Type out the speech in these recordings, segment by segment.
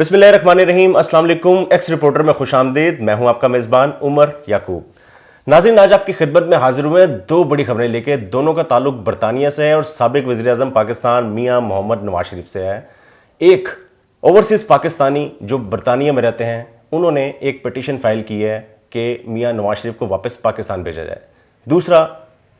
بسم اللہ الرحمن الرحیم. السلام علیکم. ایکس رپورٹر میں خوش آمدید. میں ہوں آپ کا میزبان عمر یعقوب. ناظرین, آج آپ کی خدمت میں حاضر ہوئے دو بڑی خبریں لے کے. دونوں کا تعلق برطانیہ سے ہے اور سابق وزیر اعظم پاکستان میاں محمد نواز شریف سے ہے. ایک اوورسیز پاکستانی جو برطانیہ میں رہتے ہیں, انہوں نے ایک پٹیشن فائل کی ہے کہ میاں نواز شریف کو واپس پاکستان بھیجا جائے. دوسرا,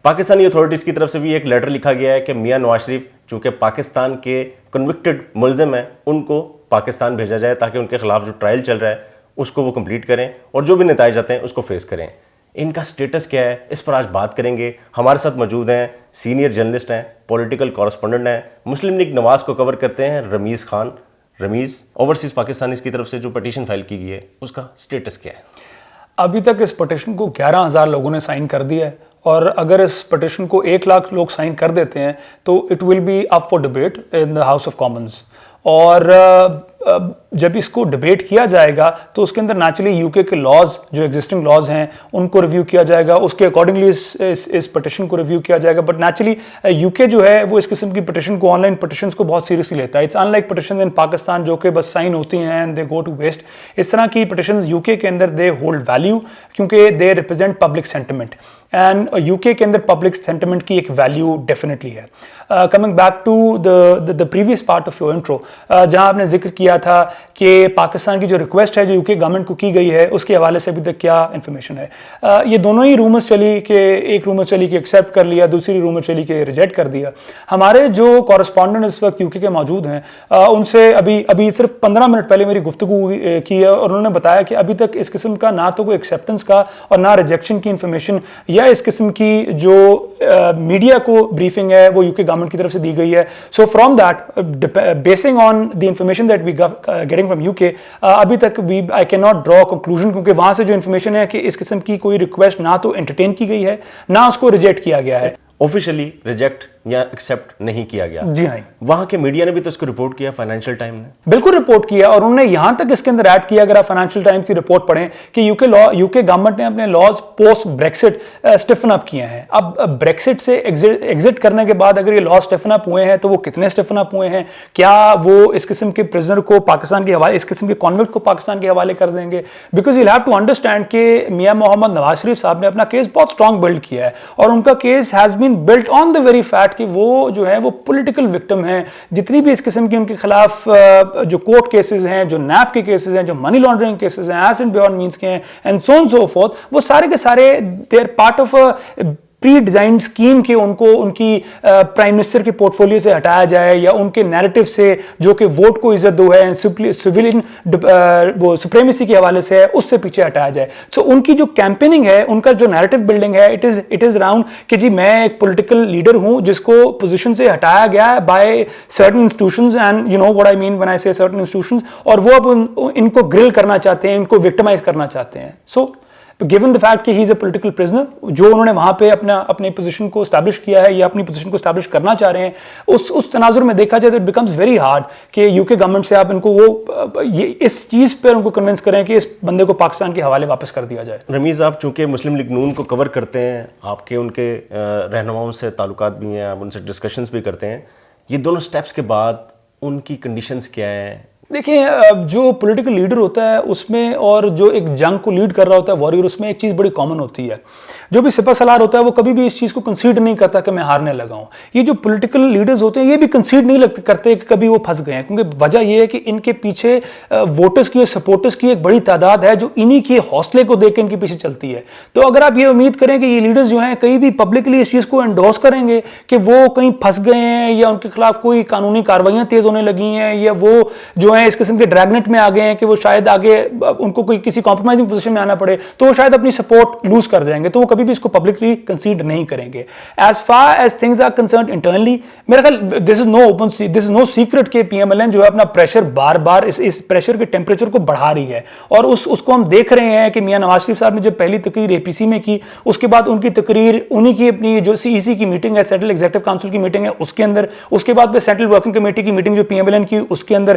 پاکستانی اتھارٹیز کی طرف سے بھی ایک لیٹر لکھا گیا ہے کہ میاں نواز شریف چونکہ پاکستان کے کنوکٹڈ ملزم ہیں, ان کو پاکستان بھیجا جائے تاکہ ان کے خلاف جو ٹرائل چل رہا ہے اس کو وہ کمپلیٹ کریں اور جو بھی نتائج آتے ہیں اس کو فیس کریں. ان کا سٹیٹس کیا ہے, اس پر آج بات کریں گے. ہمارے ساتھ موجود ہیں سینئر جرنلسٹ ہیں, پولیٹیکل کورسپونڈنٹ ہیں, مسلم لیگ نواز کو کور کرتے ہیں, رمیز خان. رمیز, اوورسیز پاکستانیز کی طرف سے جو پٹیشن فائل کی گئی ہے اس کا سٹیٹس کیا ہے؟ ابھی تک اس پٹیشن کو 11,000 لوگوں نے سائن کر دیا ہے, اور اگر اس پٹیشن کو 1,00,000 لوگ سائن کر دیتے ہیں تو it will be up for debate in the House of Commons. اور جب اس کو ڈبیٹ کیا جائے گا تو اس کے اندر نیچرلی یو کے لاز, جو ایگزسٹنگ لاز ہیں, ان کو ریویو کیا جائے گا, اس کے اکارڈنگلی اس پٹیشن کو ریویو کیا جائے گا. بٹ نیچرلی یو کے جو ہے وہ اس قسم کی پٹیشن کو, آن لائن پٹیشنس کو بہت سیریسلی لیتا ہے. It's in like petition in Pakistan جو کہ بس سائن ہوتی ہیں and they go to waste. اس طرح کی petitions you K another they hold value کیونکہ they represent public sentiment, and U K اندر پبلک سینٹیمنٹ کی ایک ویلیو ڈیفینیٹلی ہے. Coming back to the previous part of your intro, جہاں آپ نے ذکر کیا تھا کہ پاکستان کی جو ریکویسٹ ہے جو یو کے گورنمنٹ کو کی گئی ہے اس کے حوالے سے ابھی تک کیا انفارمیشن ہے. یہ دونوں ہی رومرز چلی کہ ایک رومر چلی کہ ایکسیپٹ کر لیا, دوسری رومر چلی کہ ریجیکٹ کر دیا. ہمارے جو کورسپونڈنٹ اس وقت یو کے موجود ہیں, ان سے ابھی صرف 15 منٹ پہلے میری گفتگو کی ہے, اور انہوں نے بتایا کہ ابھی تک اس قسم کا نہ تو کوئی ایکسیپٹنس کا اور نہ ریجیکشن کی انفارمیشن یا اس قسم کی جو میڈیا کو بریفنگ ہے وہ یو کے گورنمنٹ کی طرف سے دی گئی ہے. So from that, basing on the information that we getting from U K, ابھی تک I can not draw conclusion, کیونکہ وہاں سے جو انفارمیشن ہے کہ اس قسم کی کوئی ریکویسٹ نہ تو انٹرٹین کی گئی ہے نہ اس کو ریجیکٹ کیا گیا ہے. آفیشلی ریجیکٹ یا ایکسیپٹ نہیں کیا گیا. جی ہاں, وہاں کے میڈیا نے بھی تو اس کو رپورٹ کیا, فائنینشیل ٹائم نے بالکل رپورٹ کیا, اور انہوں نے یہاں تک اس کے اندر ایڈ کیا, اگر آپ فائنینشیل ٹائمز کی رپورٹ پڑھیں, کہ یو کے گورنمنٹ نے اپنے لاز پوسٹ بریکسٹ اسٹیفن اپ کیے ہیں. اب بریکسٹ سے ایگزٹ کرنے کے بعد اگر یہ لاز اسٹیفن اپ ہوئے ہیں تو وہ کتنے اسٹیفن اپ ہوئے ہیں, کیا وہ اس قسم کے پرزنر کو پاکستان کے حوالے, اس قسم کے کانوکٹ کو پاکستان کے حوالے کر دیں گے؟ Because you have to understand کہ میاں محمد نواز شریف صاحب نے اپنا کیس بہت اسٹرانگ بلڈ کیا ہے, اور ان کا case has been built on the very fact کہ وہ جو ہے وہ پولیٹیکل وکٹم ہیں. جتنی بھی اس قسم کی ان کے خلاف جو کورٹ کیسز ہیں, جو نیب کے کیسز ہیں, جو منی لانڈرنگ کیسز ہیں, ایس اینڈ بیونڈ مینس کے ہیں, and so on so forth, وہ سارے کے سارے they are part of pre designed scheme کہ ان کو ان کی پرائم منسٹر کے پورٹ فولیو سے ہٹایا جائے, یا ان کے نیریٹو سے جو کہ ووٹ کو عزت دو ہے, سویلین وہ سپریمیسی کے حوالے سے ہے, اس سے پیچھے ہٹایا جائے. سو ان کی جو کیمپیننگ ہے, ان کا جو نیریٹو بلڈنگ ہے, اٹ از اراؤنڈ کہ جی میں ایک پولیٹیکل لیڈر ہوں جس کو پوزیشن سے ہٹایا گیا ہے by certain institutions, and you know what I mean when I say certain institutions, اور وہ اب ان کو گرل کرنا چاہتے ہیں, ان کو وکٹمائز کرنا چاہتے ہیں. سو given the fact کہ he is a political prisoner, جو انہوں نے وہاں پہ اپنے پوزیشن کو اسٹیبلش کیا ہے یا اپنی پوزیشن کو اسٹیبلش کرنا چاہ رہے ہیں, اس تناظر میں دیکھا جائے تو it becomes very hard کہ یو کے گورنمنٹ سے آپ ان کو اس چیز پہ ان کو کنونس کریں کہ اس بندے کو پاکستان کے حوالے واپس کر دیا جائے. رمیز, آپ چونکہ مسلم لیگ نون کو کور کرتے ہیں, آپ کے ان کے رہنماؤں سے تعلقات بھی ہیں, آپ ان سے ڈسکشنز بھی کرتے ہیں, یہ دونوں سٹیپس کے بعد ان کی کنڈیشنز کیا ہیں؟ دیکھیں, جو پولیٹیکل لیڈر ہوتا ہے اس میں, اور جو ایک جنگ کو لیڈ کر رہا ہوتا ہے واریر, اس میں ایک چیز بڑی کامن ہوتی ہے. جو بھی سپہ سالار ہوتا ہے وہ کبھی بھی اس چیز کو کنسیڈ نہیں کرتا کہ میں ہارنے لگا ہوں. یہ جو پولیٹیکل لیڈرز ہوتے ہیں یہ بھی کنسیڈ نہیں کرتے کہ کبھی وہ پھنس گئے ہیں, کیونکہ وجہ یہ ہے کہ ان کے پیچھے ووٹرز کی اور سپورٹرز کی ایک بڑی تعداد ہے جو انہی کے حوصلے کو دیکھ کے ان کے پیچھے چلتی ہے. تو اگر آپ یہ امید کریں کہ یہ لیڈرز جو ہیں کہیں بھی پبلکلی اس چیز کو انڈورس کریں گے کہ وہ کہیں پھنس گئے ہیں, یا ان کے خلاف کوئی قانونی کارروائیاں تیز ہونے لگی ہیں, یا وہ جو ہیں اس قسم کے ڈریگنٹ میں آ گئے ہیں کہ وہ شاید آگے ان کو کوئی کسی کمپرومائزنگ پوزیشن میں آنا پڑے, تو وہ شاید اپنی سپورٹ لوز کر جائیں گے, تو وہ کبھی بھی اس کو پبلکلی کنسیڈ نہیں کریں گے. As far as things are concerned internally, میرا خیال دس از نو سیکرٹ کہ پی ایم ایل این جو ہے اپنا پریشر بار بار اس پریشر کے ٹیمپریچر کو بڑھا رہی ہے, اور اس کو ہم دیکھ رہے ہیں کہ میاں نواز شریف صاحب نے جب پہلی تقریر اے پی سی میں کی, اس کے بعد ان کی تقریر انہی کی اپنی جو سی ای سی کی میٹنگ ہے, سینٹرل ایگزیکٹو کاؤنسل کی میٹنگ ہے, اس کے اندر, اس کے بعد پہ سینٹرل ورکنگ کمیٹی کی میٹنگ جو پی ایم ایل این کی, اس کے اندر